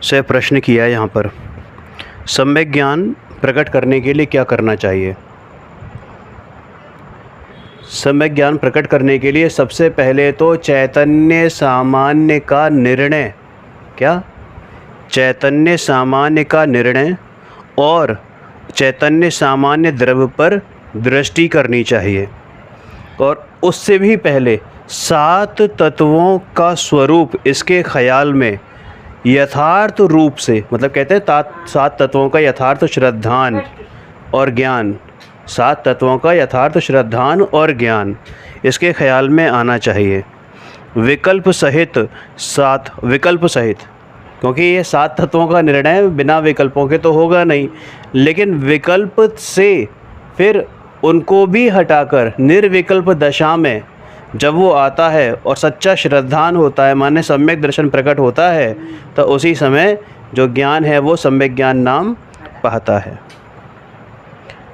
से प्रश्न किया है यहाँ पर, सम्यक ज्ञान प्रकट करने के लिए क्या करना चाहिए। सम्यक ज्ञान प्रकट करने के लिए सबसे पहले तो चैतन्य सामान्य का निर्णय, क्या, चैतन्य सामान्य का निर्णय और चैतन्य सामान्य द्रव्य पर दृष्टि करनी चाहिए। और उससे भी पहले 7 तत्वों का स्वरूप इसके ख्याल में यथार्थ रूप से, मतलब कहते हैं 7 तत्वों का यथार्थ श्रद्धान और ज्ञान, 7 तत्वों का यथार्थ श्रद्धान और ज्ञान इसके ख्याल में आना चाहिए, विकल्प सहित, 7 विकल्प सहित, क्योंकि ये 7 तत्वों का निर्णय बिना विकल्पों के तो होगा नहीं, लेकिन विकल्प से फिर उनको भी हटाकर निर्विकल्प दशा में जब वो आता है और सच्चा श्रद्धान होता है, माने सम्यक दर्शन प्रकट होता है, तो उसी समय जो ज्ञान है वो सम्यक ज्ञान नाम पाता है।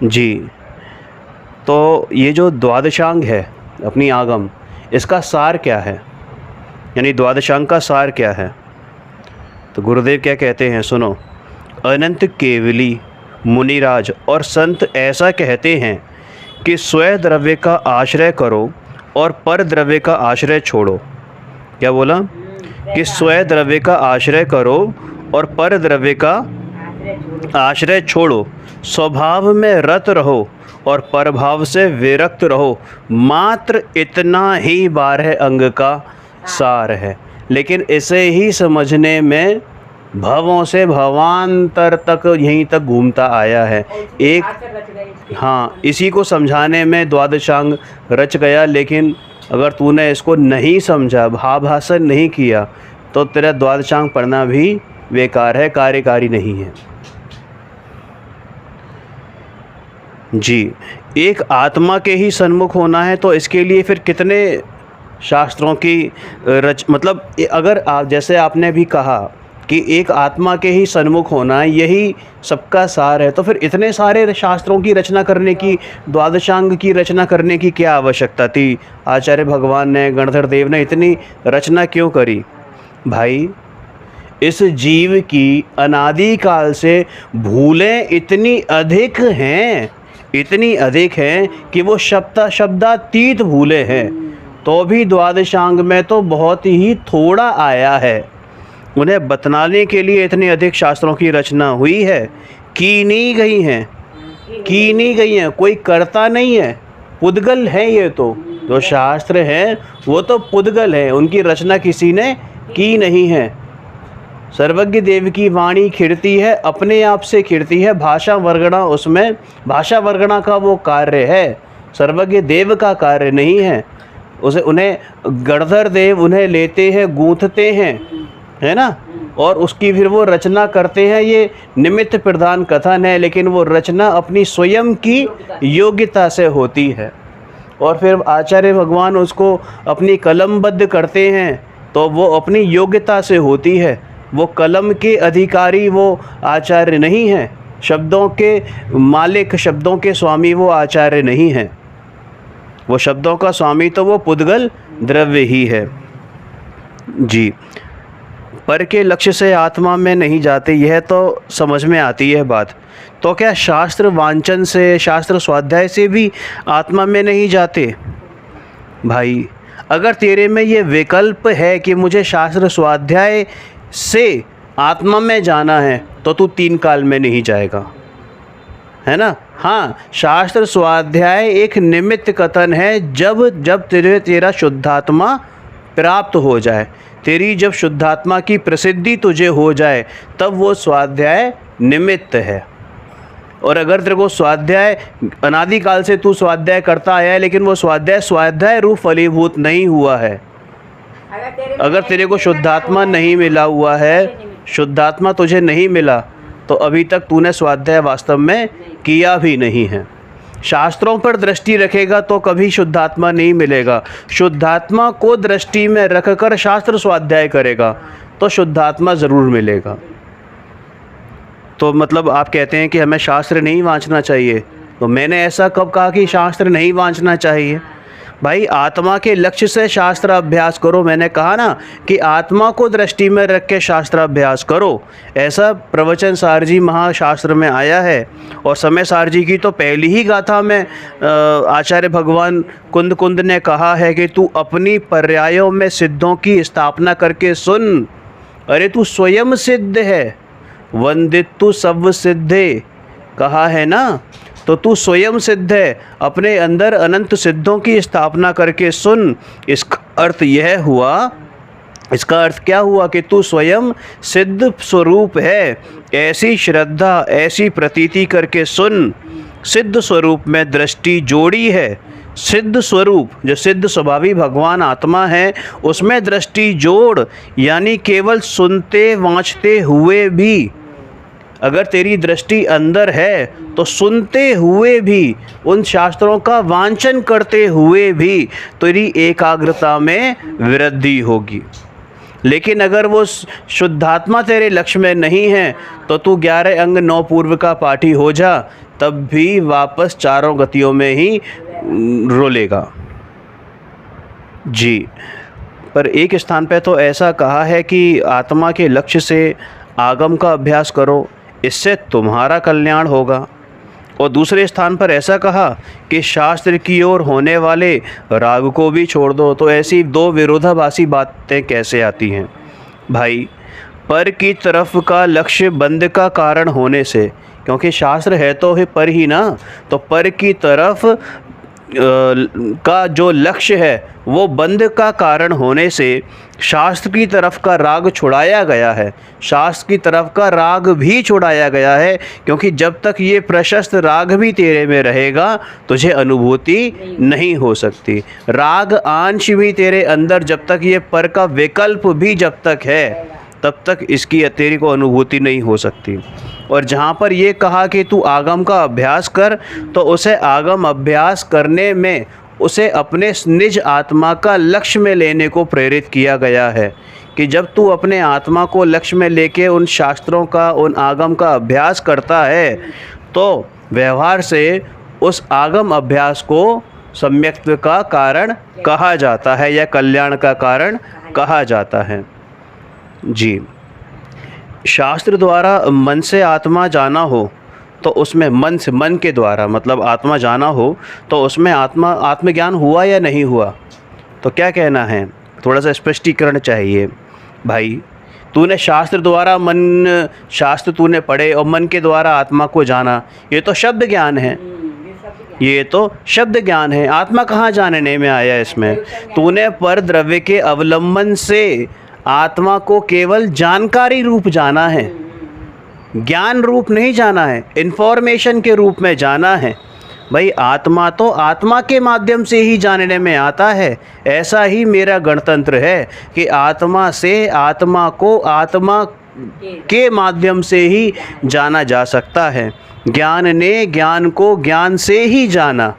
जी, तो ये जो द्वादशांग है अपनी आगम, इसका सार क्या है, यानी द्वादशांग का सार क्या है। तो गुरुदेव क्या कहते हैं, सुनो। अनंत केवली मुनिराज और संत ऐसा कहते हैं कि स्वयं द्रव्य का आश्रय करो और पर द्रव्य का आश्रय छोड़ो। क्या बोला कि स्वयं द्रव्य का आश्रय करो और पर द्रव्य का आश्रय छोड़ो, स्वभाव में रत रहो और परभाव से विरक्त रहो, मात्र इतना ही 12 अंग का सार है। लेकिन इसे ही समझने में भवों से भवांतर तक यहीं तक घूमता आया है। एक, हाँ, इसी को समझाने में द्वादशांग रच गया, लेकिन अगर तूने इसको नहीं समझा, भावासन नहीं किया, तो तेरा द्वादशांग पढ़ना भी बेकार है, कार्यकारी नहीं है। जी, एक आत्मा के ही सन्मुख होना है तो इसके लिए फिर कितने शास्त्रों की मतलब अगर आप, जैसे आपने भी कहा कि एक आत्मा के ही सन्मुख होना है, यही सबका सार है, तो फिर इतने सारे शास्त्रों की रचना करने की, द्वादशांग की रचना करने की क्या आवश्यकता थी। आचार्य भगवान ने, गणधर देव ने इतनी रचना क्यों करी। भाई, इस जीव की अनादि काल से भूलें इतनी अधिक हैं, इतनी अधिक हैं कि वो शब्दातीत भूले हैं, तो भी द्वादशांग में तो बहुत ही थोड़ा आया है। उन्हें बतलाने के लिए इतनी अधिक शास्त्रों की रचना हुई है, की नहीं गई हैं, कोई करता नहीं है, पुद्गल है। ये तो जो शास्त्र हैं वो तो पुद्गल है, उनकी रचना किसी ने की नहीं है। सर्वज्ञ देव की वाणी खिड़ती है, अपने आप से खिड़ती है, भाषा वर्गणा उसमें, भाषा वर्गणा का वो कार्य है, सर्वज्ञ देव का कार्य नहीं है। उन्हें गणधर देव उन्हें लेते हैं, गूंथते हैं, है ना, और उसकी फिर वो रचना करते हैं। ये निमित्त प्रधान कथन है, लेकिन वो रचना अपनी स्वयं की योग्यता से होती है, और फिर आचार्य भगवान उसको अपनी कलमबद्ध करते हैं तो वो अपनी योग्यता से होती है। वो कलम के अधिकारी वो आचार्य नहीं हैं, शब्दों के मालिक, शब्दों के स्वामी वो आचार्य नहीं हैं। वो शब्दों का स्वामी तो वो पुद्गल द्रव्य ही है। जी, पर के लक्ष्य से आत्मा में नहीं जाते, यह तो समझ में आती है बात। तो क्या शास्त्र वांचन से, शास्त्र स्वाध्याय से भी आत्मा में नहीं जाते। भाई, अगर तेरे में ये विकल्प है कि मुझे शास्त्र स्वाध्याय से आत्मा में जाना है, तो तू 3 काल में नहीं जाएगा, है ना। हाँ, शास्त्र स्वाध्याय एक निमित्त कथन है, जब तेरा शुद्धात्मा प्राप्त हो जाए, तेरी जब शुद्धात्मा की प्रसिद्धि तुझे हो जाए, तब वो स्वाध्याय निमित्त है। और अगर तेरे को स्वाध्याय अनादिकाल से तू स्वाध्याय करता आया है, लेकिन वो स्वाध्याय रूप फलीभूत नहीं हुआ है, अगर तेरे को शुद्धात्मा नहीं मिला हुआ है, शुद्धात्मा तुझे नहीं मिला, तो अभी तक तूने स्वाध्याय वास्तव में किया भी नहीं है। शास्त्रों पर दृष्टि रखेगा तो कभी शुद्धात्मा नहीं मिलेगा, शुद्धात्मा को दृष्टि में रखकर शास्त्र स्वाध्याय करेगा तो शुद्धात्मा ज़रूर मिलेगा। तो मतलब आप कहते हैं कि हमें शास्त्र नहीं वांचना चाहिए, तो मैंने ऐसा कब कहा कि शास्त्र नहीं वांचना चाहिए। भाई आत्मा के लक्ष्य से शास्त्र अभ्यास करो। मैंने कहा ना कि आत्मा को दृष्टि में रख के शास्त्र अभ्यास करो। ऐसा प्रवचन सारजी महाशास्त्र में आया है। और समय सारजी की तो पहली ही गाथा में आचार्य भगवान कुंद ने कहा है कि तू अपनी पर्यायों में सिद्धों की स्थापना करके सुन। अरे तू स्वयं सिद्ध है, वंदित तू सब सिद्धे कहा है ना, तो तू स्वयं सिद्ध है। अपने अंदर अनंत सिद्धों की स्थापना करके सुन। इसका अर्थ यह हुआ, इसका अर्थ क्या हुआ कि तू स्वयं सिद्ध स्वरूप है। ऐसी श्रद्धा, ऐसी प्रतीति करके सुन। सिद्ध स्वरूप में दृष्टि जोड़ी है। सिद्ध स्वरूप जो सिद्ध स्वभावी भगवान आत्मा है उसमें दृष्टि जोड़, यानी केवल सुनते वांचते हुए भी अगर तेरी दृष्टि अंदर है तो सुनते हुए भी, उन शास्त्रों का वांचन करते हुए भी तेरी एकाग्रता में वृद्धि होगी। लेकिन अगर वो शुद्धात्मा तेरे लक्ष्य में नहीं है तो तू 11 अंग 9 पूर्व का पाठी हो जा, तब भी वापस चारों गतियों में ही रोलेगा। जी, पर एक स्थान पे तो ऐसा कहा है कि आत्मा के लक्ष्य से आगम का अभ्यास करो, इससे तुम्हारा कल्याण होगा। और दूसरे स्थान पर ऐसा कहा कि शास्त्र की ओर होने वाले राग को भी छोड़ दो। तो ऐसी दो विरोधाभासी बातें कैसे आती हैं भाई? पर की तरफ का लक्ष्य बंध का कारण होने से, क्योंकि शास्त्र है तो है पर ही ना, तो पर की तरफ का जो लक्ष्य है वो बंध का कारण होने से शास्त्र की तरफ का राग छुड़ाया गया है। शास्त्र की तरफ का राग भी छुड़ाया गया है, क्योंकि जब तक ये प्रशस्त राग भी तेरे में रहेगा तुझे अनुभूति नहीं हो सकती। राग अंश भी तेरे अंदर जब तक ये पर का विकल्प भी जब तक है तब तक इसकी तेरी को अनुभूति नहीं हो सकती। और जहाँ पर ये कहा कि तू आगम का अभ्यास कर, तो उसे आगम अभ्यास करने में उसे अपने निज आत्मा का लक्ष्य में लेने को प्रेरित किया गया है कि जब तू अपने आत्मा को लक्ष्य में लेके उन शास्त्रों का, उन आगम का अभ्यास करता है तो व्यवहार से उस आगम अभ्यास को सम्यक्त्व का कारण कहा जाता है या कल्याण का कारण कहा जाता है। जी, शास्त्र द्वारा मन से आत्मा जाना हो तो उसमें मन से, मन के द्वारा मतलब आत्मा जाना हो तो उसमें आत्मज्ञान हुआ या नहीं हुआ? तो क्या कहना है, थोड़ा सा स्पष्टीकरण चाहिए भाई। तूने शास्त्र द्वारा मन, शास्त्र तूने पढ़े और मन के द्वारा आत्मा को जाना, ये तो शब्द ज्ञान है, ये तो शब्द ज्ञान है। आत्मा कहाँ जानने में आया इसमें? तूने पर द्रव्य के अवलंबन से आत्मा को केवल जानकारी रूप जाना है, ज्ञान रूप नहीं जाना है, इन्फॉर्मेशन के रूप में जाना है। भाई आत्मा तो आत्मा के माध्यम से ही जानने में आता है। ऐसा ही मेरा गणतंत्र है कि आत्मा से आत्मा को आत्मा के माध्यम से ही जाना जा सकता है। ज्ञान ने ज्ञान को ज्ञान से ही जाना,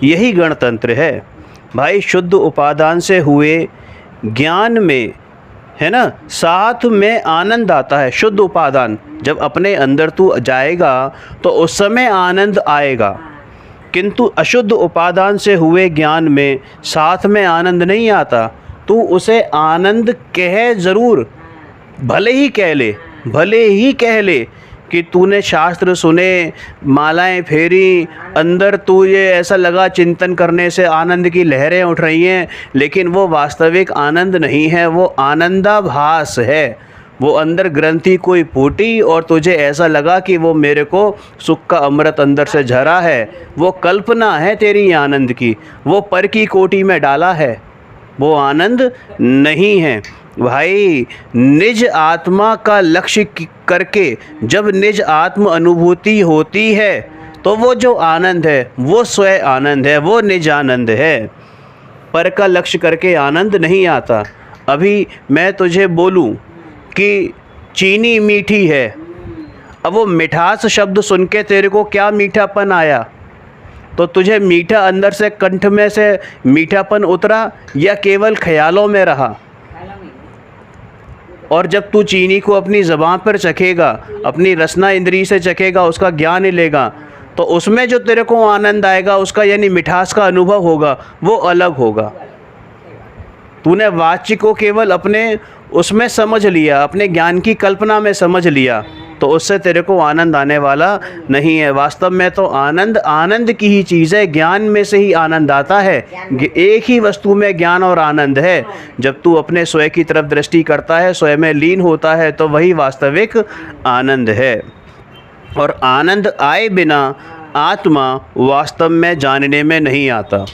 यही गणतंत्र है भाई। शुद्ध उपादान से हुए ज्ञान में है ना, साथ में आनंद आता है। शुद्ध उपादान जब अपने अंदर तू जाएगा तो उस समय आनंद आएगा, किंतु अशुद्ध उपादान से हुए ज्ञान में साथ में आनंद नहीं आता। तू उसे आनंद कह ज़रूर, भले ही कह ले कि तूने शास्त्र सुने, मालाएं फेरी, अंदर तुझे ऐसा लगा चिंतन करने से आनंद की लहरें उठ रही हैं, लेकिन वो वास्तविक आनंद नहीं है, वो आनंदाभास है। वो अंदर ग्रंथि कोई फूटी और तुझे ऐसा लगा कि वो मेरे को सुख का अमृत अंदर से झरा है, वो कल्पना है तेरी आनंद की, वो पर की कोटि में डाला है, वो आनंद नहीं है भाई। निज आत्मा का लक्ष्य करके जब निज आत्म अनुभूति होती है तो वो जो आनंद है वो स्वयं आनंद है, वो निज आनंद है। पर का लक्ष्य करके आनंद नहीं आता। अभी मैं तुझे बोलूं कि चीनी मीठी है, अब वो मिठास शब्द सुन के तेरे को क्या मीठापन आया? तो तुझे मीठा अंदर से कंठ में से मीठापन उतरा या केवल ख्यालों में रहा? और जब तू चीनी को अपनी ज़बान पर चखेगा, अपनी रसना इंद्री से चखेगा, उसका ज्ञान लेगा, तो उसमें जो तेरे को आनंद आएगा, उसका यानी मिठास का अनुभव होगा, वो अलग होगा। तूने वाच्य को केवल अपने उसमें समझ लिया, अपने ज्ञान की कल्पना में समझ लिया, तो उससे तेरे को आनंद आने वाला नहीं है। वास्तव में तो आनंद आनंद की ही चीज़ है, ज्ञान में से ही आनंद आता है। एक ही वस्तु में ज्ञान और आनंद है। जब तू अपने स्वयं की तरफ दृष्टि करता है, स्वयं में लीन होता है, तो वही वास्तविक आनंद है। और आनंद आए बिना आत्मा वास्तव में जानने में नहीं आता।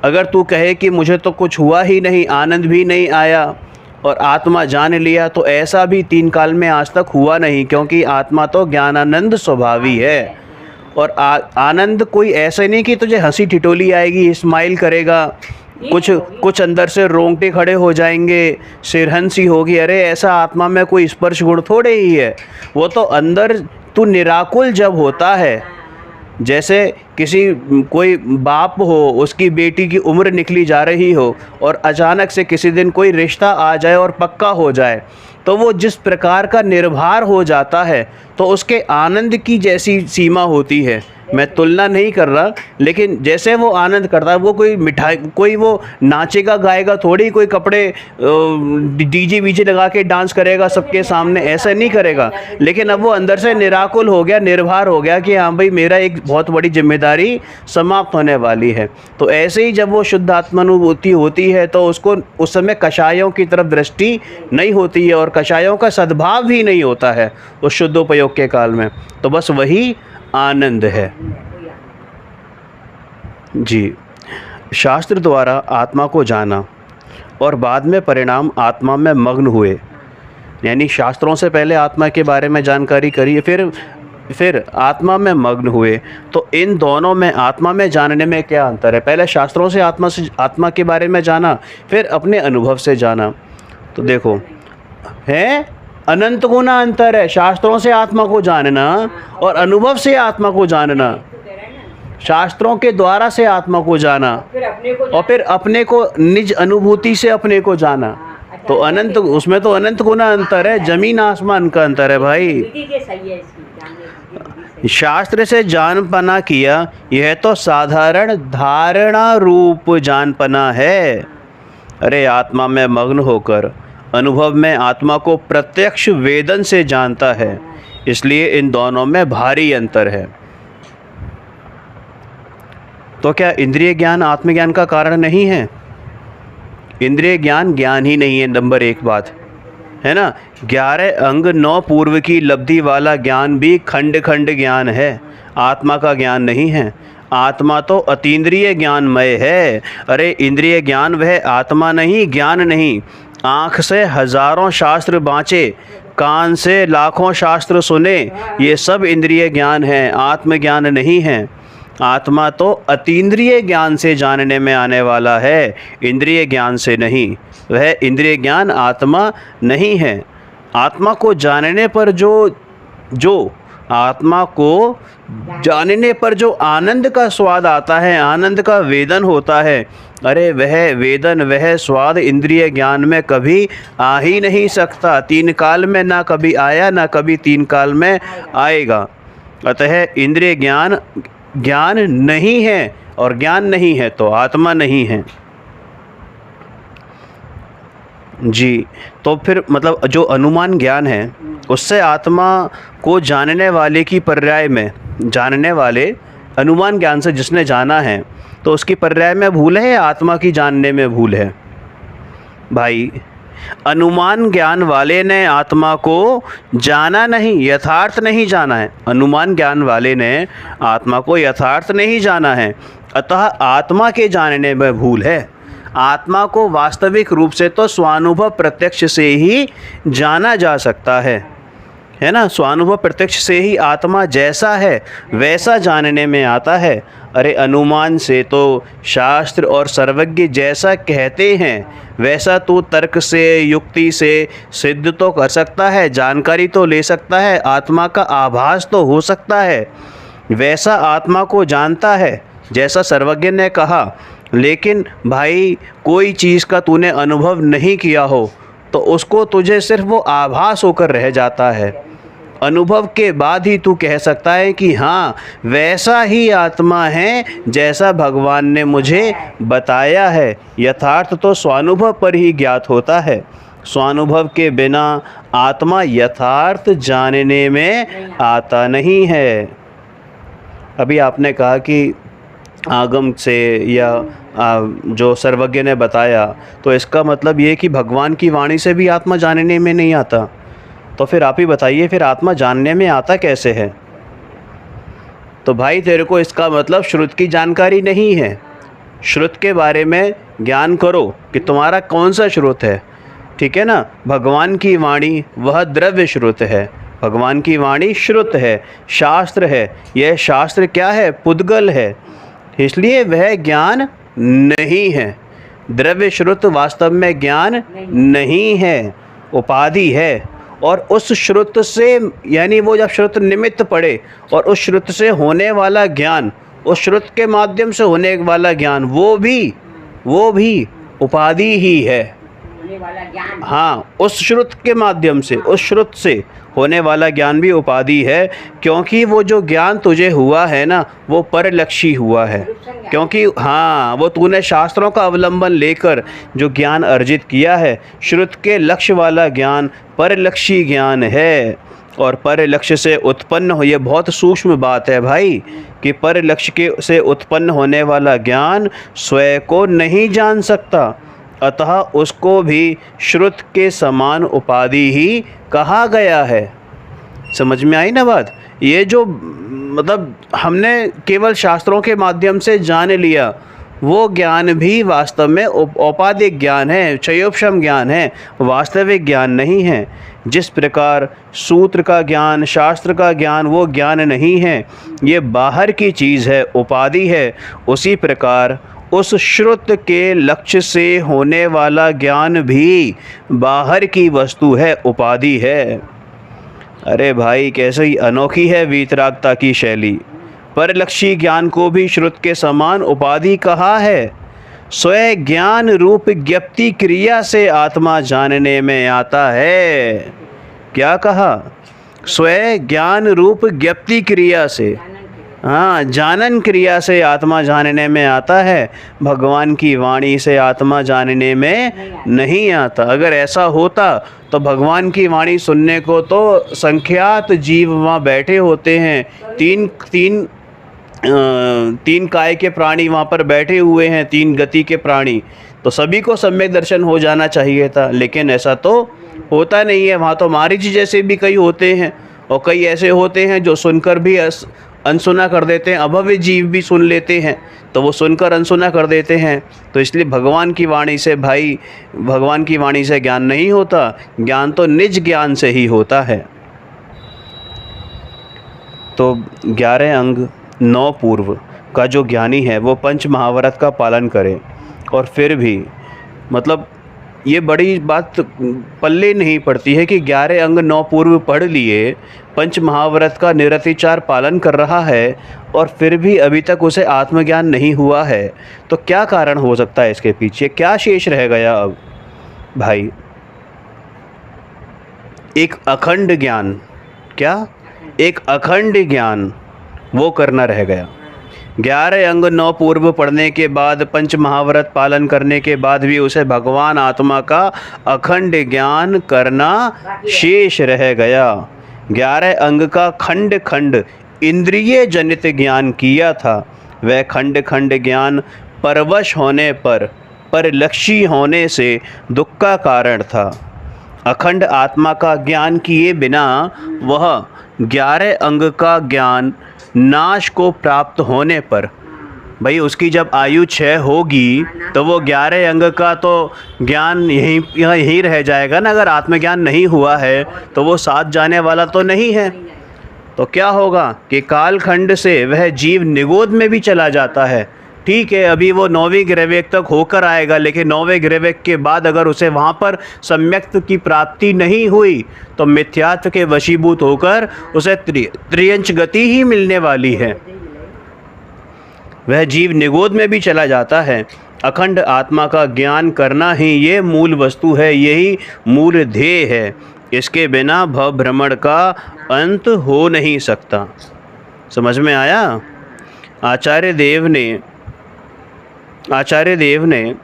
अगर तू कहे कि मुझे तो कुछ हुआ ही नहीं, आनंद भी नहीं आया और आत्मा जान लिया, तो ऐसा भी तीन काल में आज तक हुआ नहीं, क्योंकि आत्मा तो ज्ञानानंद स्वभावी है। और आनंद कोई ऐसे नहीं कि तुझे हंसी ठिठोली आएगी, स्माइल करेगा, कुछ अंदर से रोंगटे खड़े हो जाएंगे, सिरहंसी होगी। अरे ऐसा आत्मा में कोई स्पर्श गुण थोड़े ही है। वो तो अंदर तू निराकुल जब होता है, जैसे कोई बाप हो, उसकी बेटी की उम्र निकली जा रही हो और अचानक से किसी दिन कोई रिश्ता आ जाए और पक्का हो जाए, तो वो जिस प्रकार का निर्भर हो जाता है, तो उसके आनंद की जैसी सीमा होती है। मैं तुलना नहीं कर रहा, लेकिन जैसे वो आनंद करता है, वो कोई मिठाई, कोई वो नाचेगा गाएगा थोड़ी, कोई कपड़े डीजे वीजे लगा के डांस करेगा सबके सामने, ऐसा नहीं करेगा। लेकिन अब वो अंदर से निराकुल हो गया, निर्भर हो गया कि हाँ भाई मेरा एक बहुत बड़ी जिम्मेदारी समाप्त होने वाली है। तो ऐसे ही जब वो शुद्ध आत्मानुभूति होती है, तो उसको उस समय कषायों की तरफ दृष्टि नहीं होती है और कषायों का सद्भाव भी नहीं होता है उस शुद्धोपयोग के काल में। तो बस वही आनंद है जी। शास्त्र द्वारा आत्मा को जाना और बाद में परिणाम आत्मा में मग्न हुए, यानी शास्त्रों से पहले आत्मा के बारे में जानकारी करी, फिर आत्मा में मग्न हुए। तो इन दोनों में, आत्मा में जानने में क्या अंतर है? पहले शास्त्रों से आत्मा के बारे में जाना, फिर अपने अनुभव से जाना। तो देखो, है अनंत गुना अंतर है शास्त्रों से आत्मा को जानना और अनुभव से आत्मा को जानना। शास्त्रों के द्वारा से आत्मा को जाना और फिर अपने को निज अनुभूति से अपने को जाना, तो अनंत, उसमें तो अनंत गुना अंतर है, जमीन आसमान का अंतर है भाई। शास्त्र से जानपना किया, यह तो साधारण धारणा रूप जानपना है। अरे आत्मा में मग्न होकर अनुभव में आत्मा को प्रत्यक्ष वेदन से जानता है, इसलिए इन दोनों में भारी अंतर है। तो क्या इंद्रिय ज्ञान आत्मज्ञान का कारण नहीं है? इंद्रिय ज्ञान ज्ञान ही नहीं है, नंबर एक बात है ना। 11 अंग 9 पूर्व की लब्धि वाला ज्ञान भी खंड खंड ज्ञान है, आत्मा का ज्ञान नहीं है। आत्मा तो अतीन्द्रिय ज्ञानमय है। अरे इंद्रिय ज्ञान वह आत्मा नहीं, ज्ञान नहीं। आँख से हजारों शास्त्र बाँचे, कान से लाखों शास्त्र सुने, ये सब इंद्रिय ज्ञान है, आत्मज्ञान नहीं है। आत्मा तो अतीन्द्रिय ज्ञान से जानने में आने वाला है, इंद्रिय ज्ञान से नहीं। वह इंद्रिय ज्ञान आत्मा नहीं है। आत्मा को जानने पर आत्मा को जानने पर जो आनंद का स्वाद आता है, आनंद का वेदन होता है, अरे वह वेदन, वह स्वाद इंद्रिय ज्ञान में कभी आ ही नहीं सकता। तीन काल में ना कभी आया, ना कभी तीन काल में आएगा। अतः इंद्रिय ज्ञान नहीं है, और ज्ञान नहीं है तो आत्मा नहीं है जी। तो फिर मतलब जो अनुमान ज्ञान है, उससे आत्मा को जानने वाले की पर्याय में, जानने वाले अनुमान ज्ञान से जिसने जाना है, तो उसकी पर्याय में भूल है, आत्मा की जानने में भूल है भाई। अनुमान ज्ञान वाले ने आत्मा को जाना नहीं, यथार्थ नहीं जाना है। अनुमान ज्ञान वाले ने आत्मा को यथार्थ नहीं जाना है, अतः आत्मा के जानने में भूल है। आत्मा को वास्तविक रूप से तो स्वानुभव प्रत्यक्ष से ही जाना जा सकता है ना। स्वानुभव प्रत्यक्ष से ही आत्मा जैसा है वैसा जानने में आता है। अरे अनुमान से तो शास्त्र और सर्वज्ञ जैसा कहते हैं वैसा तू तर्क से, युक्ति से सिद्ध तो कर सकता है, जानकारी तो ले सकता है, आत्मा का आभास तो हो सकता है, वैसा आत्मा को जानता है जैसा सर्वज्ञ ने कहा। लेकिन भाई कोई चीज़ का तूने अनुभव नहीं किया हो, तो उसको तुझे सिर्फ वो आभास होकर रह जाता है। अनुभव के बाद ही तू कह सकता है कि हाँ वैसा ही आत्मा है जैसा भगवान ने मुझे बताया है। यथार्थ तो स्वानुभव पर ही ज्ञात होता है। स्वानुभव के बिना आत्मा यथार्थ जानने में आता नहीं है। अभी आपने कहा कि आगम से या जो सर्वज्ञ ने बताया, तो इसका मतलब ये कि भगवान की वाणी से भी आत्मा जानने में नहीं आता। तो फिर आप ही बताइए, फिर आत्मा जानने में आता कैसे है? तो भाई तेरे को इसका मतलब श्रुत की जानकारी नहीं है। श्रुत के बारे में ज्ञान करो कि तुम्हारा कौन सा श्रुत है, ठीक है ना। भगवान की वाणी वह द्रव्य श्रुत है। भगवान की वाणी श्रुत है, शास्त्र है। यह शास्त्र क्या है? पुद्गल है, इसलिए वह ज्ञान नहीं है। द्रव्य श्रुत वास्तव में ज्ञान नहीं है, उपाधि है। और उस श्रुत से, यानी वो जब श्रुत निमित्त पड़े और उस श्रुत से होने वाला ज्ञान, उस श्रुत के माध्यम से होने वाला ज्ञान, वो भी उपाधि ही है। हाँ, उस श्रुत के माध्यम से, उस श्रुत से होने वाला ज्ञान भी उपाधि है। क्योंकि वो जो ज्ञान तुझे हुआ है ना, वो परलक्षी हुआ है। क्योंकि हाँ, वो तूने शास्त्रों का अवलंबन लेकर जो ज्ञान अर्जित किया है, श्रुत के लक्ष्य वाला ज्ञान परलक्षी ज्ञान है। और परलक्ष्य से उत्पन्न हो, ये बहुत सूक्ष्म बात है भाई, कि परलक्ष्य के से उत्पन्न होने वाला ज्ञान स्वयं को नहीं जान सकता, अतः उसको भी श्रुत के समान उपाधि ही कहा गया है। समझ में आई ना बात? ये जो मतलब हमने केवल शास्त्रों के माध्यम से जान लिया, वो ज्ञान भी वास्तव में औपाधिक ज्ञान है, क्षयोपशम ज्ञान है, वास्तविक ज्ञान नहीं है। जिस प्रकार सूत्र का ज्ञान, शास्त्र का ज्ञान वो ज्ञान नहीं है, ये बाहर की चीज़ है, उपाधि है, उसी प्रकार उस श्रुत के लक्ष्य से होने वाला ज्ञान भी बाहर की वस्तु है, उपाधि है। अरे भाई, कैसे ही अनोखी है वीतरागता की शैली। परलक्षी ज्ञान को भी श्रुत के समान उपाधि कहा है। स्वयं ज्ञान रूप ज्ञप्ति क्रिया से आत्मा जानने में आता है। क्या कहा? स्वयं ज्ञान रूप ज्ञप्ति क्रिया से, हाँ, जानन क्रिया से आत्मा जानने में आता है। भगवान की वाणी से आत्मा जानने में नहीं आता। अगर ऐसा होता तो भगवान की वाणी सुनने को तो संख्यात जीव वहाँ बैठे होते हैं। तीन काय के प्राणी वहाँ पर बैठे हुए हैं, 3 गति के प्राणी, तो सभी को सम्यक दर्शन हो जाना चाहिए था। लेकिन ऐसा तो होता नहीं है। वहाँ तो मारीच जैसे भी कई होते हैं, और कई ऐसे होते हैं जो सुनकर भी अनसुना कर देते हैं। अभव्य जीव भी सुन लेते हैं, तो वो सुनकर अनसुना कर देते हैं। तो इसलिए भगवान की वाणी से भाई, भगवान की वाणी से ज्ञान नहीं होता। ज्ञान तो निज ज्ञान से ही होता है। तो 11 अंग 9 पूर्व का जो ज्ञानी है वो पंच महाव्रत का पालन करे, और फिर भी मतलब ये बड़ी बात पल्ले नहीं पड़ती है कि 11 अंग 9 पूर्व पढ़ लिए, पंच महाव्रत का निरतिचार पालन कर रहा है, और फिर भी अभी तक उसे आत्मज्ञान नहीं हुआ है। तो क्या कारण हो सकता है इसके पीछे? क्या शेष रह गया अब भाई? एक अखंड ज्ञान, क्या? एक अखंड ज्ञान वो करना रह गया। 11 अंग 9 पूर्व पढ़ने के बाद, पंच महाव्रत पालन करने के बाद भी उसे भगवान आत्मा का अखंड ज्ञान करना शेष रह गया। 11 अंग का खंड खंड इंद्रिय जनित ज्ञान किया था। वह खंड खंड ज्ञान परवश होने पर, परलक्षी होने से दुख का कारण था। अखंड आत्मा का ज्ञान किए बिना वह 11 अंग का ज्ञान नाश को प्राप्त होने पर, भाई उसकी जब आयु 6 होगी तो वो 11 अंग का तो ज्ञान यहीं रह जाएगा ना। अगर आत्मज्ञान नहीं हुआ है तो वो साथ जाने वाला तो नहीं है। तो क्या होगा कि कालखंड से वह जीव निगोद में भी चला जाता है। ठीक है, अभी वो 9वीं ग्रहवेग तक होकर आएगा, लेकिन 9वें ग्रहवेग के बाद अगर उसे वहाँ पर सम्यक्त की प्राप्ति नहीं हुई तो मिथ्यात्व के वशीभूत होकर उसे त्रियंच गति ही मिलने वाली है। वह जीव निगोद में भी चला जाता है। अखंड आत्मा का ज्ञान करना ही ये मूल वस्तु है, यही मूल ध्येय है। इसके बिना भव भ्रमण का अंत हो नहीं सकता। समझ में आया? आचार्य देव ने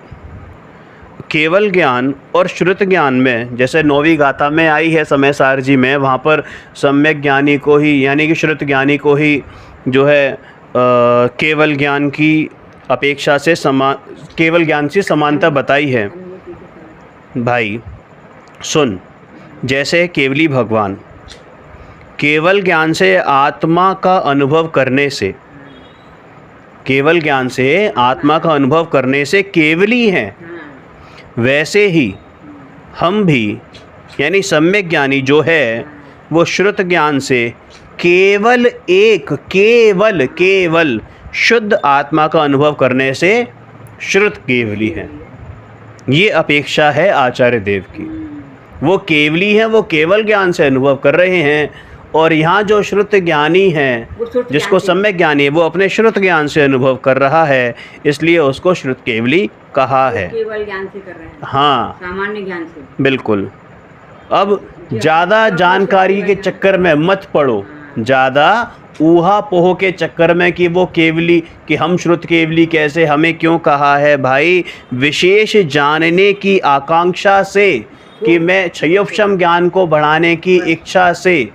केवल ज्ञान और श्रुत ज्ञान में, जैसे 9वीं गाथा में आई है समय सारजी में, वहाँ पर सम्यक ज्ञानी को ही यानी कि श्रुत ज्ञानी को ही जो है केवल ज्ञान की अपेक्षा से केवल ज्ञान से समानता बताई है। भाई सुन, जैसे केवली भगवान केवल ज्ञान से आत्मा का अनुभव करने से, केवल ज्ञान से आत्मा का अनुभव करने से केवली हैं, वैसे ही हम भी यानी सम्यक ज्ञानी जो है वो श्रुत ज्ञान से केवल शुद्ध आत्मा का अनुभव करने से श्रुत केवली है। ये अपेक्षा है आचार्य देव की। वो केवली हैं, वो केवल ज्ञान से अनुभव कर रहे हैं, और यहाँ जो श्रुत ज्ञानी है, जिसको सम्यक ज्ञानी है, वो अपने श्रुत ज्ञान से अनुभव कर रहा है, इसलिए उसको श्रुत केवली कहा है। केवल ज्ञान से कर रहे हैं, हाँ, सामान्य ज्ञान से। बिल्कुल। अब ज़्यादा जानकारी के चक्कर में मत पड़ो, ज़्यादा ऊहा पोह के चक्कर में कि वो केवली, कि हम श्रुत केवली कैसे, हमें क्यों कहा है। भाई विशेष जानने की आकांक्षा से, कि मैं क्षयोपशम ज्ञान को बढ़ाने की इच्छा से,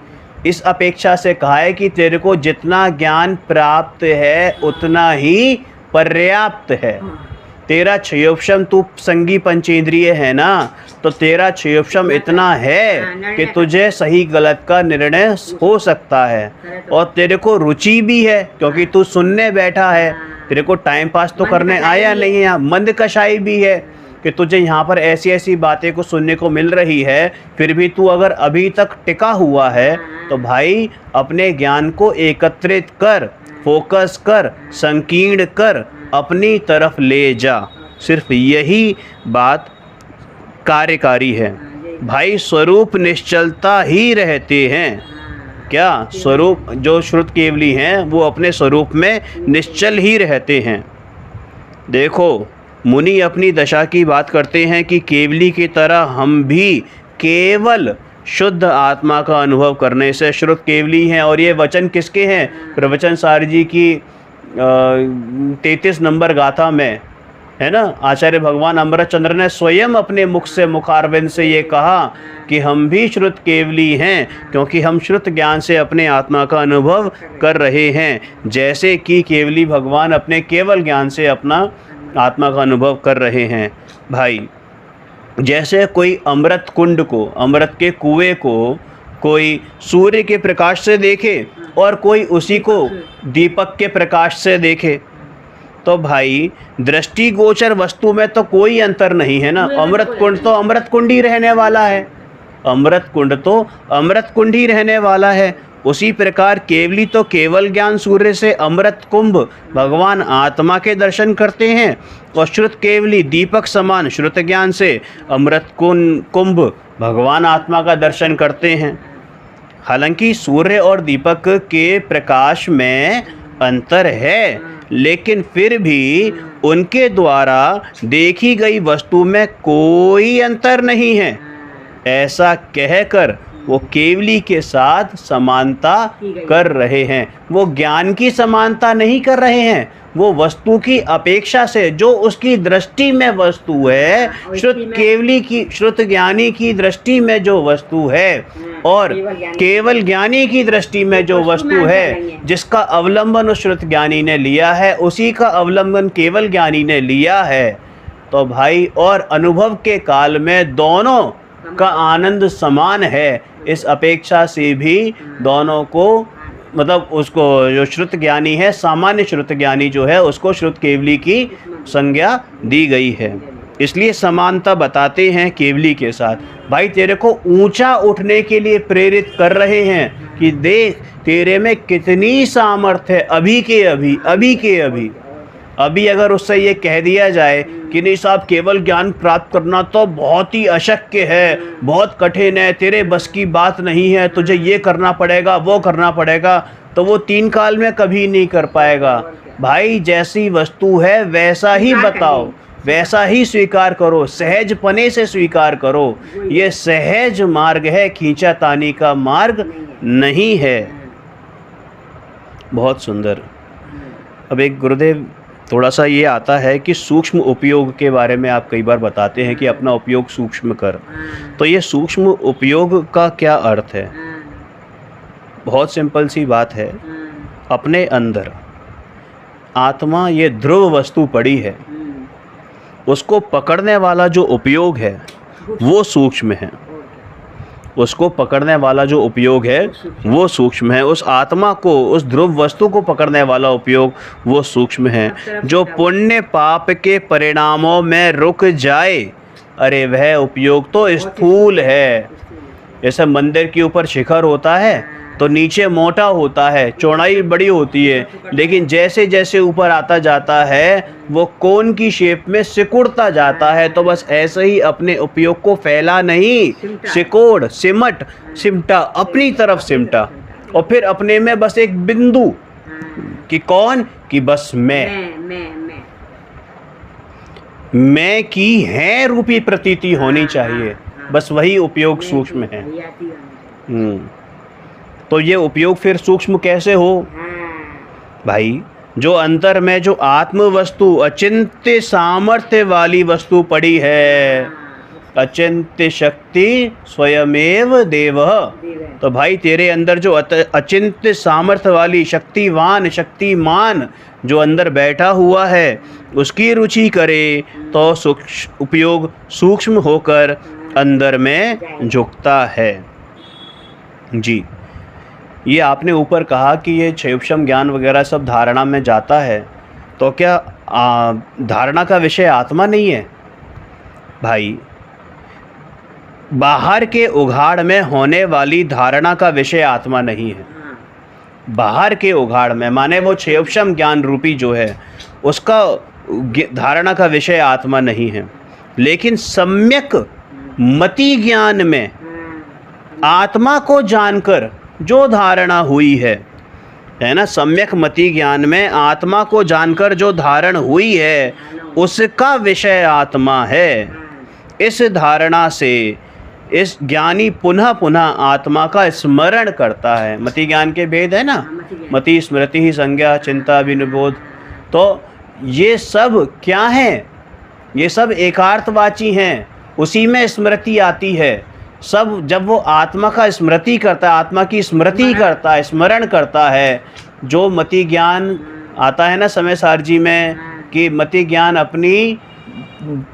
इस अपेक्षा से कहा है कि तेरे को जितना ज्ञान प्राप्त है उतना ही पर्याप्त है। तेरा क्षयोपशम, तू संगी पंचेंद्रिय है ना, तो तेरा क्षयोपशम इतना है कि तुझे सही गलत का निर्णय हो सकता है, और तेरे को रुचि भी है क्योंकि तू सुनने बैठा है, तेरे को टाइम पास तो करने आया नहीं है, यहाँ मंद कषाई भी है कि तुझे यहाँ पर ऐसी ऐसी बातें को सुनने को मिल रही है, फिर भी तू अगर अभी तक टिका हुआ है तो भाई अपने ज्ञान को एकत्रित कर, फोकस कर, संकीर्ण कर, अपनी तरफ ले जा। सिर्फ यही बात कार्यकारी है। भाई स्वरूप निश्चलता ही रहते हैं। क्या स्वरूप, जो श्रुत केवली हैं वो अपने स्वरूप में निश्चल ही रहते हैं। देखो मुनि अपनी दशा की बात करते हैं कि केवली की तरह हम भी केवल शुद्ध आत्मा का अनुभव करने से श्रुत केवली हैं। और ये वचन किसके हैं? प्रवचन सार जी की 33 नंबर गाथा में है ना। आचार्य भगवान अमृतचंद्र ने स्वयं अपने मुख से, मुखारविंद से ये कहा कि हम भी श्रुत केवली हैं, क्योंकि हम श्रुत ज्ञान से अपने आत्मा का अनुभव कर रहे हैं, जैसे कि केवली भगवान अपने केवल ज्ञान से अपना आत्मा का अनुभव कर रहे हैं। भाई जैसे कोई अमृत कुंड को, अमृत के कुएं को कोई सूर्य के प्रकाश से देखे और कोई उसी को दीपक के प्रकाश से देखे, तो भाई दृष्टिगोचर वस्तु में तो कोई अंतर नहीं है ना। अमृत कुंड तो अमृत कुंड ही रहने वाला है, अमृत कुंड तो अमृत कुंड ही रहने वाला है। उसी प्रकार केवली तो केवल ज्ञान सूर्य से अमृत कुंभ भगवान आत्मा के दर्शन करते हैं, और श्रुत केवली दीपक समान श्रुत ज्ञान से अमृत कुंभ भगवान आत्मा का दर्शन करते हैं। हालांकि सूर्य और दीपक के प्रकाश में अंतर है, लेकिन फिर भी उनके द्वारा देखी गई वस्तु में कोई अंतर नहीं है। ऐसा कहकर वो केवली के साथ समानता कर रहे हैं। वो ज्ञान की समानता नहीं कर रहे हैं, वो वस्तु की अपेक्षा से जो उसकी दृष्टि में वस्तु है, श्रुत केवली की, श्रुत ज्ञानी की दृष्टि में जो वस्तु है और केवल ज्ञानी की दृष्टि में जो वस्तु है, जिसका अवलंबन उस श्रुत ज्ञानी ने लिया है, उसी का अवलंबन केवल ज्ञानी ने लिया है। तो भाई और अनुभव के काल में दोनों का आनंद समान है। इस अपेक्षा से भी दोनों को, मतलब उसको जो श्रुत ज्ञानी है, सामान्य श्रुत ज्ञानी जो है, उसको श्रुत केवली की संज्ञा दी गई है। इसलिए समानता बताते हैं केवली के साथ। भाई तेरे को ऊंचा उठने के लिए प्रेरित कर रहे हैं कि देख तेरे में कितनी सामर्थ्य है। अभी के अभी अगर उससे ये कह दिया जाए कि नहीं साहब केवल ज्ञान प्राप्त करना तो बहुत ही अशक्य है, बहुत कठिन है, तेरे बस की बात नहीं है, तुझे ये करना पड़ेगा, वो करना पड़ेगा, तो वो 3 काल में कभी नहीं कर पाएगा। भाई जैसी वस्तु है वैसा ही बताओ, वैसा ही स्वीकार करो, सहज पने से स्वीकार करो। ये सहज मार्ग है, खींचा तानी का मार्ग नहीं है। बहुत सुंदर। अब एक गुरुदेव थोड़ा सा ये आता है कि सूक्ष्म उपयोग के बारे में आप कई बार बताते हैं कि अपना उपयोग सूक्ष्म कर। तो ये सूक्ष्म उपयोग का क्या अर्थ है? बहुत सिंपल सी बात है। अपने अंदर आत्मा ये ध्रुव वस्तु पड़ी है, उसको पकड़ने वाला जो उपयोग है वो सूक्ष्म है। उसको पकड़ने वाला जो उपयोग है वो सूक्ष्म है। उस आत्मा को, उस ध्रुव वस्तु को पकड़ने वाला उपयोग वो सूक्ष्म है। जो पुण्य पाप के परिणामों में रुक जाए, अरे वह उपयोग तो स्थूल है। जैसे मंदिर के ऊपर शिखर होता है तो नीचे मोटा होता है, चौड़ाई बड़ी होती है, लेकिन जैसे जैसे ऊपर आता जाता है वो कोन की शेप में सिकुड़ता जाता है। तो बस ऐसे ही अपने उपयोग को फैला नहीं, सिकोड़, सिमटा, अपनी तरफ सिमटा, और फिर अपने में बस एक बिंदु कि कौन, कि बस मैं की है रूपी प्रतीति होनी चाहिए। बस वही उपयोग सूक्ष्म है। तो ये उपयोग फिर सूक्ष्म कैसे हो भाई? जो अंतर में जो आत्म वस्तु, अचिंत्य सामर्थ्य वाली वस्तु पड़ी है, अचिंत्य शक्ति स्वयमेव देवः। तो भाई तेरे अंदर जो अचिंत्य सामर्थ्य वाली शक्तिवान, शक्तिमान जो अंदर बैठा हुआ है, उसकी रुचि करे तो उपयोग सूक्ष्म होकर अंदर में झुकता है। जी, ये आपने ऊपर कहा कि ये क्षेपशम ज्ञान वगैरह सब धारणा में जाता है, तो क्या धारणा का विषय आत्मा नहीं है? भाई बाहर के उघाड़ में होने वाली धारणा का विषय आत्मा नहीं है। बाहर के उघाड़ में माने वो क्षेपशम ज्ञान रूपी जो है उसका धारणा का विषय आत्मा नहीं है, लेकिन सम्यक मति ज्ञान में आत्मा को जानकर जो धारणा हुई है ना, सम्यक मति ज्ञान में आत्मा को जानकर जो धारण हुई है उसका विषय आत्मा है। इस धारणा से इस ज्ञानी पुनः पुनः आत्मा का स्मरण करता है। मति ज्ञान के भेद है ना, मति स्मृति ही संज्ञा चिंता विनिबोध। तो ये सब क्या है? ये सब एकार्थवाची हैं, उसी में स्मृति आती है। सब जब वो आत्मा का स्मृति करता है, आत्मा की स्मृति करता है, स्मरण करता है, जो मति ज्ञान आता है ना समय सारजी में कि मति ज्ञान अपनी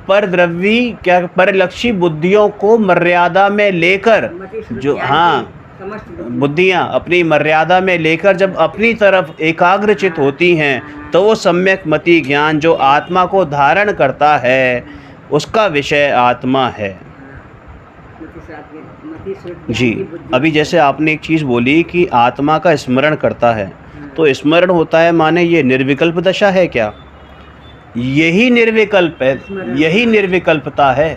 परद्रव्यी क्या परिलक्षी बुद्धियों को मर्यादा में लेकर, जो बुद्धियाँ अपनी मर्यादा में लेकर जब अपनी तरफ एकाग्रचित होती हैं तो वो सम्यक मति ज्ञान जो आत्मा को धारण करता है उसका विषय आत्मा है। जी, अभी जैसे आपने एक चीज़ बोली कि आत्मा का स्मरण करता है, तो स्मरण होता है माने ये निर्विकल्प दशा है क्या? यही निर्विकल्प है, यही निर्विकल्पता है।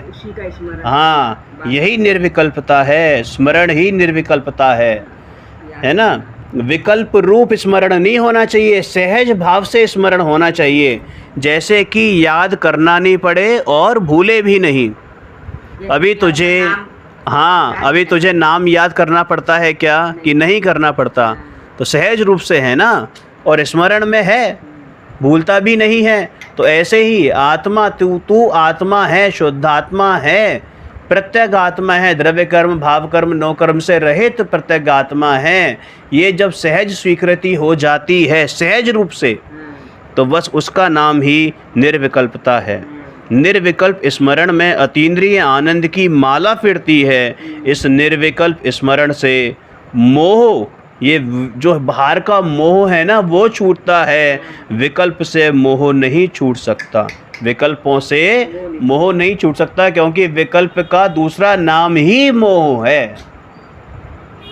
हाँ, यही निर्विकल्पता है, स्मरण ही निर्विकल्पता है ना। विकल्प रूप स्मरण नहीं होना चाहिए, सहज भाव से स्मरण होना चाहिए, जैसे कि याद करना नहीं पड़े और भूले भी नहीं। अभी तुझे नाम याद करना पड़ता है क्या कि नहीं करना पड़ता? तो सहज रूप से है ना, और स्मरण में है, भूलता भी नहीं है। तो ऐसे ही आत्मा, तू आत्मा है, शुद्धात्मा है, प्रत्येक आत्मा है, द्रव्य कर्म भाव कर्म नो कर्म से रहित प्रत्येक आत्मा है। ये जब सहज स्वीकृति हो जाती है सहज रूप से, तो बस उसका नाम ही निर्विकल्पता है। निर्विकल्प स्मरण में अतीन्द्रिय आनंद की माला फिरती है। इस निर्विकल्प स्मरण से मोह, ये जो बाहर का मोह है ना वो छूटता है। विकल्प से मोह नहीं छूट सकता, विकल्पों से मोह नहीं छूट सकता, क्योंकि विकल्प का दूसरा नाम ही मोह है।